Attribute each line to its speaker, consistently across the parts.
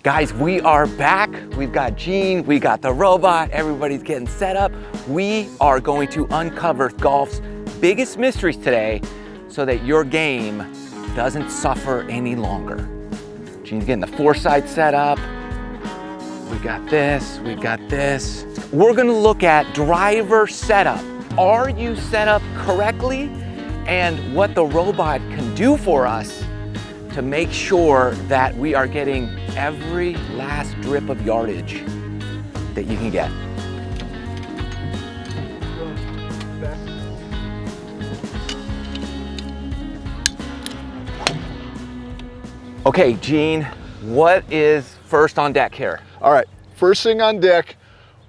Speaker 1: Guys, we are back. We've got Gene, we got the robot, everybody's getting set up. We are going to uncover golf's biggest mysteries today so that your game doesn't suffer any longer. Gene's getting the foresight set up. We got this, we got this. We're gonna look at driver setup. Are you set up correctly? And what the robot can do for us to make sure that we are getting every last drip of yardage that you can get. Okay, Gene, what is first on deck here?
Speaker 2: All right, first thing on deck,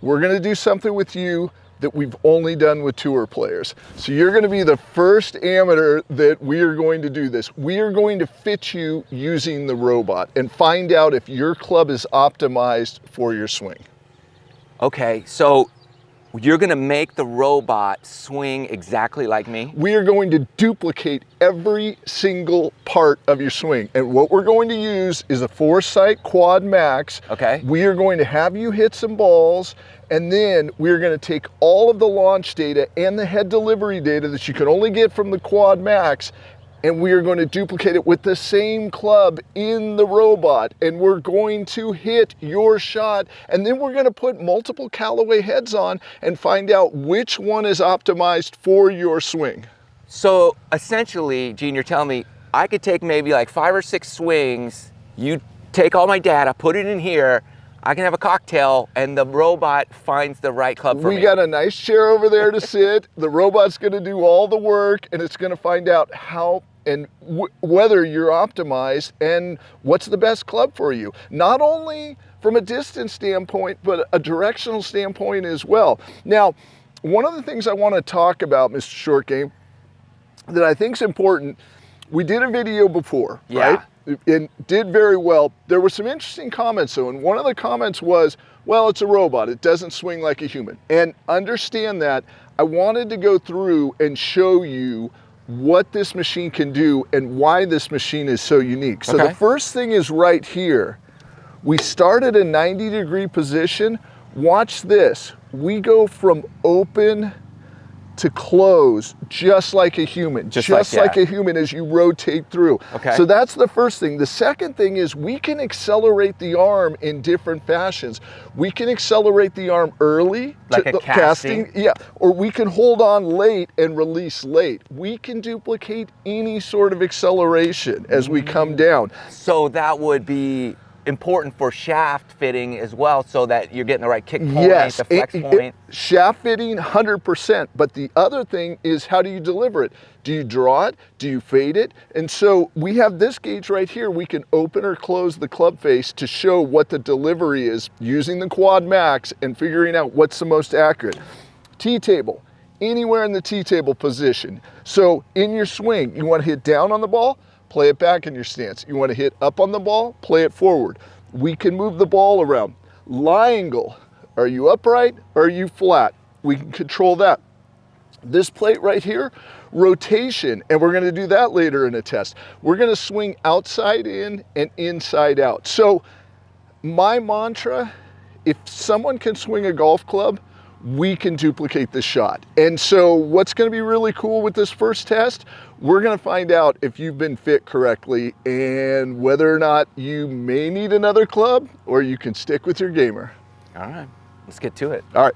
Speaker 2: we're gonna do something with you that we've only done with tour players. So you're gonna be the first amateur that we are going to do this. We are going to fit you using the robot and find out if your club is optimized for your swing.
Speaker 1: Okay, so you're gonna make the robot swing exactly like me?
Speaker 2: We are going to duplicate every single part of your swing. And what we're going to use is a Foresight Quad Max.
Speaker 1: Okay.
Speaker 2: We are going to have you hit some balls, and then we're going to take all of the launch data and the head delivery data that you can only get from the Quad Max, and we are going to duplicate it with the same club in the robot, and we're going to hit your shot, and then we're going to put multiple Callaway heads on and find out which one is optimized for your swing.
Speaker 1: So essentially, Gene, you're telling me I could take maybe like 5 or 6 swings, you take all my data, put it in here, I can have a cocktail, and the robot finds the right club for me.
Speaker 2: We got a nice chair over there to sit. The robot's going to do all the work, and it's going to find out how and whether you're optimized and what's the best club for you. Not only from a distance standpoint, but a directional standpoint as well. Now, one of the things I want to talk about, Mr. Short Game, that I think is important, we did a video before, right? And did very well. There were some interesting comments though, and one of the comments was, well, it's a robot, it doesn't swing like a human. And understand that. I wanted to go through and show you what this machine can do and why this machine is so unique. So the first thing is right here. We start at a 90-degree position. Watch this. We go from open to close just like a human, just like a human as you rotate through.
Speaker 1: Okay.
Speaker 2: So that's the first thing. The second thing is we can accelerate the arm in different fashions. We can accelerate the arm early,
Speaker 1: like a casting,
Speaker 2: yeah, or we can hold on late and release late. We can duplicate any sort of acceleration as we come down.
Speaker 1: So that would be important for shaft fitting as well, so that you're getting the right kick point, the flex point.
Speaker 2: Shaft fitting, 100%. But the other thing is, how do you deliver it? Do you draw it? Do you fade it? And so we have this gauge right here. We can open or close the club face to show what the delivery is using the Quad Max and figuring out what's the most accurate. T-table, anywhere in the T-table position. So in your swing, you want to hit down on the ball, play it back in your stance. You want to hit up on the ball, play it forward. We can move the ball around. Lie angle, are you upright or are you flat? We can control that. This plate right here, rotation, and we're going to do that later in a test. We're going to swing outside in and inside out. So my mantra, if someone can swing a golf club, we can duplicate the shot. And so what's going to be really cool with this first test, we're going to find out if you've been fit correctly and whether or not you may need another club or you can stick with your gamer.
Speaker 1: All right, let's get to it.
Speaker 2: All right.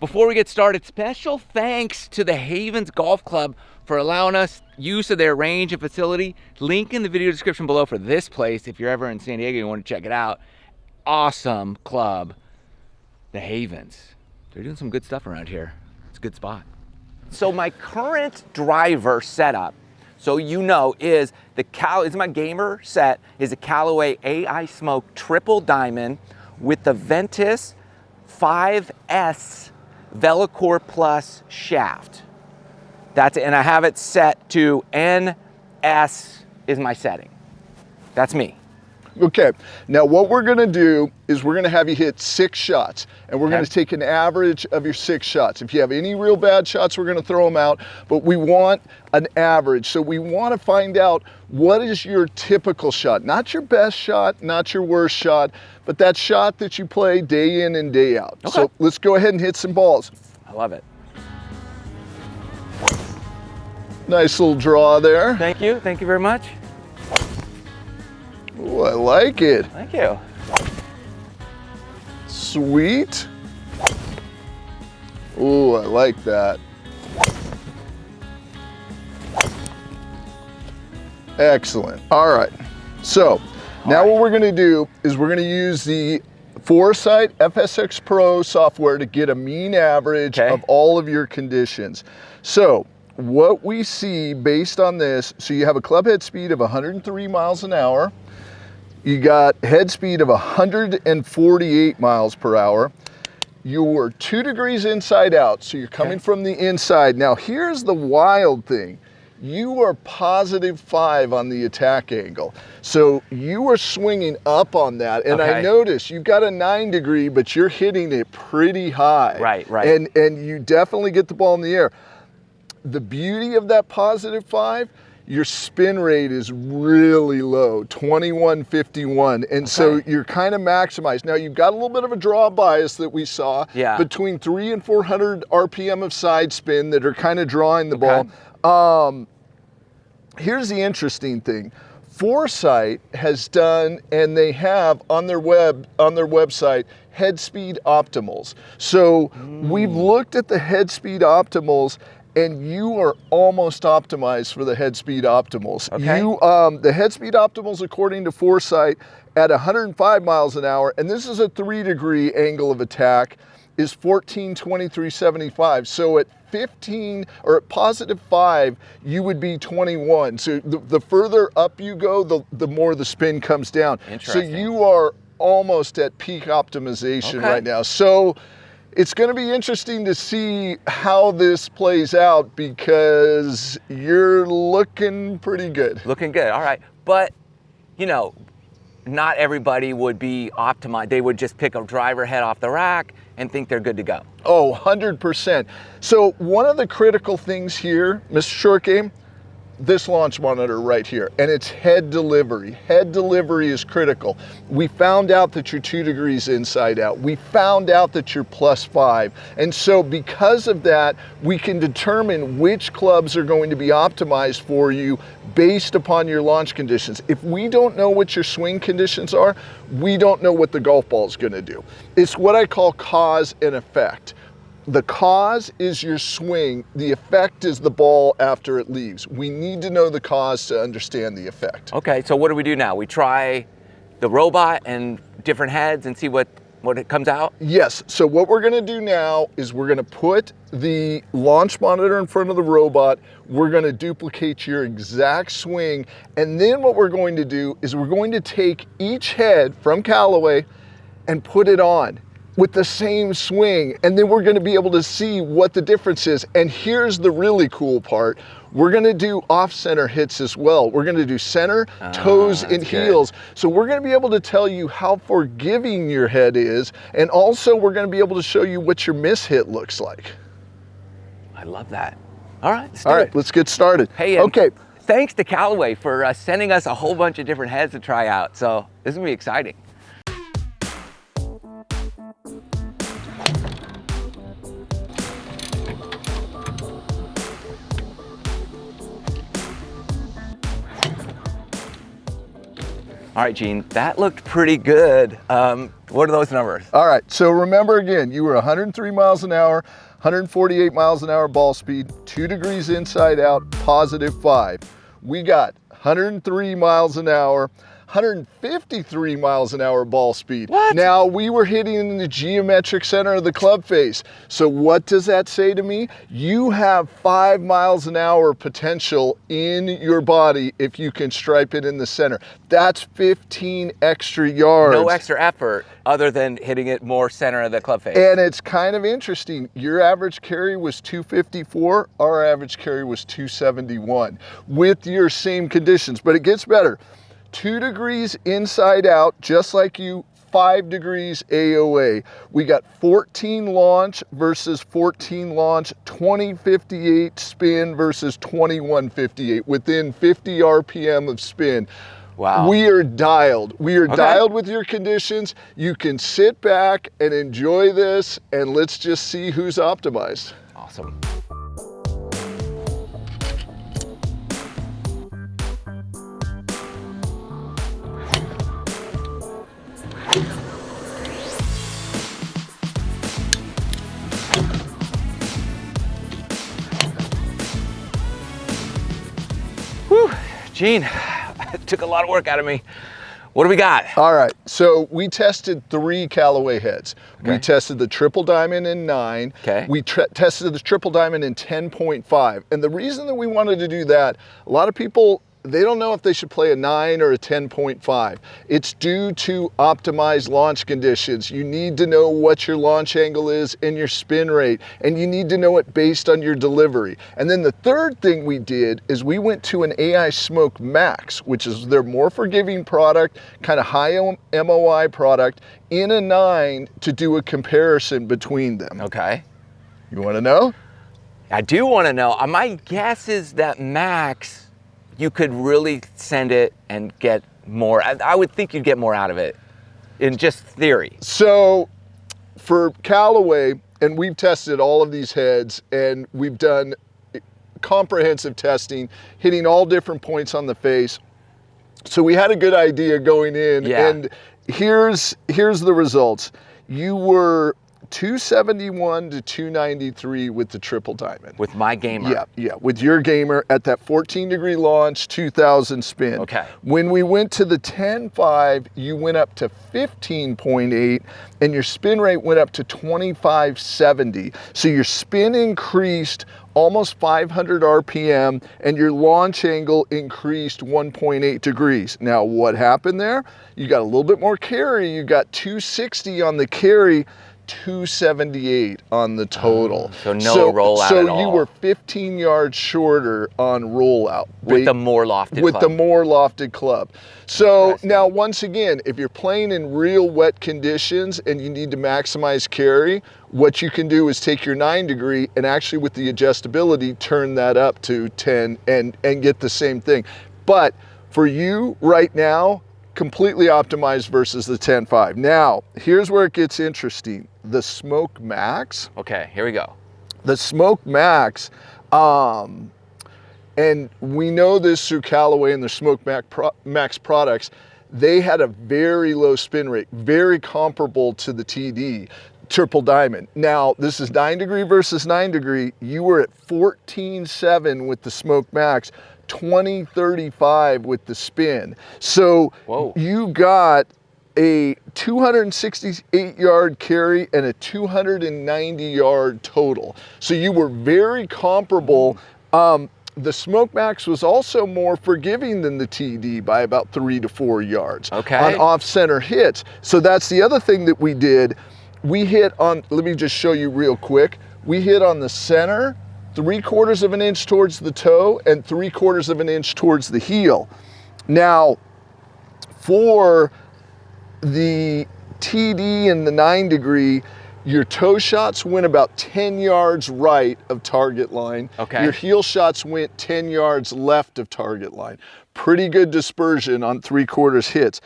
Speaker 1: Before we get started, special thanks to the Havens Golf Club for allowing us use of their range and facility. Link in the video description below for this place if you're ever in San Diego and you want to check it out. Awesome club, the Havens. They're doing some good stuff around here. It's a good spot. So my current driver setup, so you know, is my gamer set, is a Callaway AI Smoke Triple Diamond with the Ventus 5S Velocore Plus shaft. That's it, and I have it set to NS is my setting. That's me.
Speaker 2: Okay, now what we're gonna do is we're gonna have you hit 6 shots, and we're gonna take an average of your 6 shots. If you have any real bad shots, we're gonna throw them out, but we want an average. So we wanna find out what is your typical shot, not your best shot, not your worst shot, but that shot that you play day in and day out.
Speaker 1: Okay.
Speaker 2: So let's go ahead and hit some balls.
Speaker 1: I love it.
Speaker 2: Nice little draw there.
Speaker 1: Thank you very much.
Speaker 2: Ooh, I like it.
Speaker 1: Thank you.
Speaker 2: Sweet. Ooh, I like that. Excellent. All right. So now what we're going to do is we're going to use the Foresight FSX Pro software to get a mean average of all of your conditions. So what we see based on this, so you have a club head speed of 103 miles an hour. You got head speed of 148 miles per hour. You're 2 degrees inside out, so you're coming from the inside. Now here's the wild thing. You are +5 on the attack angle. So you are swinging up on that. And I notice you've got a 9 degree, but you're hitting it pretty high.
Speaker 1: Right, right.
Speaker 2: And you definitely get the ball in the air. The beauty of that +5, your spin rate is really low, 2151. And so you're kind of maximized. Now you've got a little bit of a draw bias that we saw between 300 and 400 RPM of side spin that are kind of drawing the ball. Here's the interesting thing. Foresight has done, and they have on their website, head speed optimals. So we've looked at the head speed optimals, and you are almost optimized for the head speed optimals. The head speed optimals, according to Foresight, at 105 miles an hour, and this is a 3 degree angle of attack, is 1423.75. So at 15 or at +5, you would be 21. So the further up you go, the more the spin comes down. So you are almost at peak optimization right now. So it's going to be interesting to see how this plays out because you're looking pretty good.
Speaker 1: Looking good, all right. But, you know, not everybody would be optimized. They would just pick a driver head off the rack and think they're good to go.
Speaker 2: Oh, 100%. So one of the critical things here, MrShortGame, this launch monitor right here, and it's head delivery. Head delivery is critical. We found out that you're 2 degrees inside out. We found out that you're +5. And so because of that, we can determine which clubs are going to be optimized for you based upon your launch conditions. If we don't know what your swing conditions are, we don't know what the golf ball is going to do. It's what I call cause and effect. The cause is your swing, the effect is the ball after it leaves. We need to know the cause to understand the effect.
Speaker 1: Okay, so what do we do now? We try the robot and different heads and see what it comes out?
Speaker 2: Yes, so what we're gonna do now is we're gonna put the launch monitor in front of the robot, we're gonna duplicate your exact swing, and then what we're going to do is we're going to take each head from Callaway and put it on with the same swing, and then we're gonna be able to see what the difference is. And here's the really cool part. We're gonna do off-center hits as well. We're gonna do center, toes, and heels. So we're gonna be able to tell you how forgiving your head is, and also we're gonna be able to show you what your miss hit looks like.
Speaker 1: I love that. All right,
Speaker 2: let's get started.
Speaker 1: Hey, okay. Thanks to Callaway for sending us a whole bunch of different heads to try out. So this is gonna be exciting. All right, Gene, that looked pretty good. What are those numbers?
Speaker 2: All right, so remember again, you were 103 miles an hour, 148 miles an hour ball speed, 2 degrees inside out, +5. We got 103 miles an hour, 153 miles an hour ball speed.
Speaker 1: What?
Speaker 2: Now we were hitting in the geometric center of the club face. So what does that say to me? You have 5 miles an hour potential in your body if you can stripe it in the center. That's 15 extra yards.
Speaker 1: No extra effort other than hitting it more center of the club face.
Speaker 2: And it's kind of interesting. Your average carry was 254. Our average carry was 271 with your same conditions, but it gets better. 2 degrees inside out, just like you, 5 degrees AOA. We got 14 launch versus 14 launch, 2058 spin versus 2158, within 50 RPM of spin.
Speaker 1: Wow.
Speaker 2: We are dialed. We are
Speaker 1: Okay.
Speaker 2: dialed with your conditions. You can sit back and enjoy this, and let's just see who's optimized.
Speaker 1: Awesome. Whew, Gene, it took a lot of work out of me. What do we got?
Speaker 2: All right, so we tested 3 Callaway heads.
Speaker 1: Okay.
Speaker 2: We tested the triple diamond in 9.
Speaker 1: Okay.
Speaker 2: We tested the triple diamond in 10.5. And the reason that we wanted to do that, a lot of people, they don't know if they should play a 9 or a 10.5. It's due to optimized launch conditions. You need to know what your launch angle is and your spin rate, and you need to know it based on your delivery. And then the third thing we did is we went to an AI Smoke Max, which is their more forgiving product, kind of high MOI product, in a 9 to do a comparison between them.
Speaker 1: Okay.
Speaker 2: You want to know?
Speaker 1: I do want to know. My guess is that Max, you could really send it and get more. I would think you'd get more out of it in just theory.
Speaker 2: So for Callaway, and we've tested all of these heads, and we've done comprehensive testing, hitting all different points on the face. So we had a good idea going in,
Speaker 1: Yeah.
Speaker 2: and here's the results. You were 271 to 293 with the triple diamond.
Speaker 1: With my gamer.
Speaker 2: Yeah, with your gamer at that 14 degree launch, 2000 spin.
Speaker 1: Okay.
Speaker 2: When we went to the 10.5, you went up to 15.8, and your spin rate went up to 2570. So your spin increased almost 500 RPM, and your launch angle increased 1.8 degrees. Now, what happened there? You got a little bit more carry. You got 260 on the carry, 278 on the total.
Speaker 1: So no rollout
Speaker 2: so
Speaker 1: at all.
Speaker 2: you were 15 yards shorter on rollout.
Speaker 1: With the more lofted
Speaker 2: With
Speaker 1: club.
Speaker 2: the more lofted club. So
Speaker 1: Interesting.
Speaker 2: now, once again, if you're playing in real wet conditions and you need to maximize carry, what you can do is take your 9 degree and actually with the adjustability, turn that up to 10 and get the same thing. But for you right now, completely optimized versus the 10.5. Now, here's where it gets interesting. The Smoke Max.
Speaker 1: Okay, here we go.
Speaker 2: The Smoke Max, and we know this through Callaway and their Smoke Max products, they had a very low spin rate, very comparable to the TD, triple diamond. Now, this is 9 degree versus 9 degree. You were at 14.7 with the Smoke Max, 2035 with the spin. So
Speaker 1: Whoa.
Speaker 2: you got a 268 yard carry and a 290 yard total. So you were very comparable. The Smoke Max was also more forgiving than the TD by about 3 to 4 yards
Speaker 1: Okay.
Speaker 2: on off center hits. So that's the other thing that we did. We hit on, let me just show you real quick. We hit on the center, 3/4 of an inch towards the toe and 3/4 of an inch towards the heel. Now, for the TD and the 9 degree, your toe shots went about 10 yards right of target line.
Speaker 1: Okay.
Speaker 2: Your heel shots went 10 yards left of target line. Pretty good dispersion on 3/4 hits.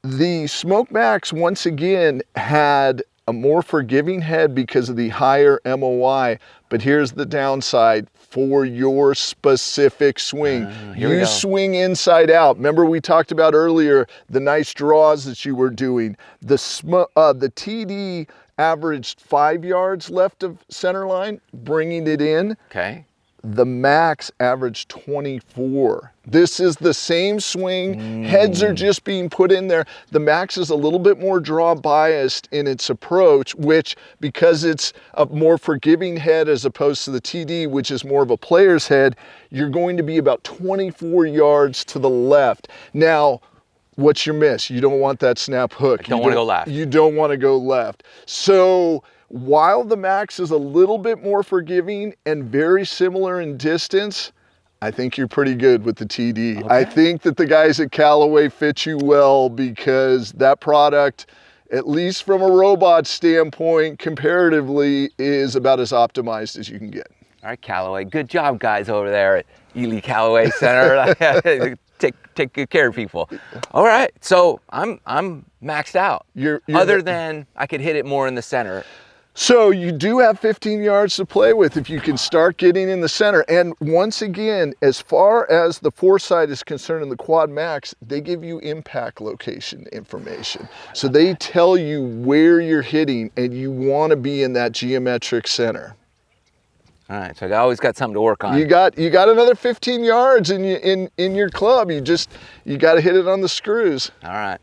Speaker 2: The Smoke Max, once again, had a more forgiving head because of the higher MOI, but here's the downside for your specific swing.
Speaker 1: Here we
Speaker 2: You
Speaker 1: go.
Speaker 2: swing inside out. Remember we talked about earlier the nice draws that you were doing. The TD averaged 5 yards left of center line, bringing it in.
Speaker 1: Okay.
Speaker 2: The Max averaged 24. This is the same swing. Heads are just being put in there. The Max is a little bit more draw biased in its approach, which, because it's a more forgiving head as opposed to the TD, which is more of a player's head, you're going to be about 24 yards to the left. Now, what's your miss? You don't want that snap hook.
Speaker 1: Don't want to go left.
Speaker 2: You don't want to go left. So while the Max is a little bit more forgiving and very similar in distance, I think you're pretty good with the TD.
Speaker 1: Okay.
Speaker 2: I think that the guys at Callaway fit you well because that product, at least from a robot standpoint, comparatively, is about as optimized as you can get.
Speaker 1: All right, Callaway. Good job, guys, over there at Ely Callaway Center. Take good care of people. All right, so I'm maxed out. Other than I could hit it more in the center.
Speaker 2: So you do have 15 yards to play with if you can start getting in the center. And once again, as far as the foresight is concerned in the Quad Max, they give you impact location information. So they tell you where you're hitting and you want to be in that geometric center.
Speaker 1: All right, so I always got something to work on.
Speaker 2: You got another 15 yards in your club. You got to hit it on the screws.
Speaker 1: All right.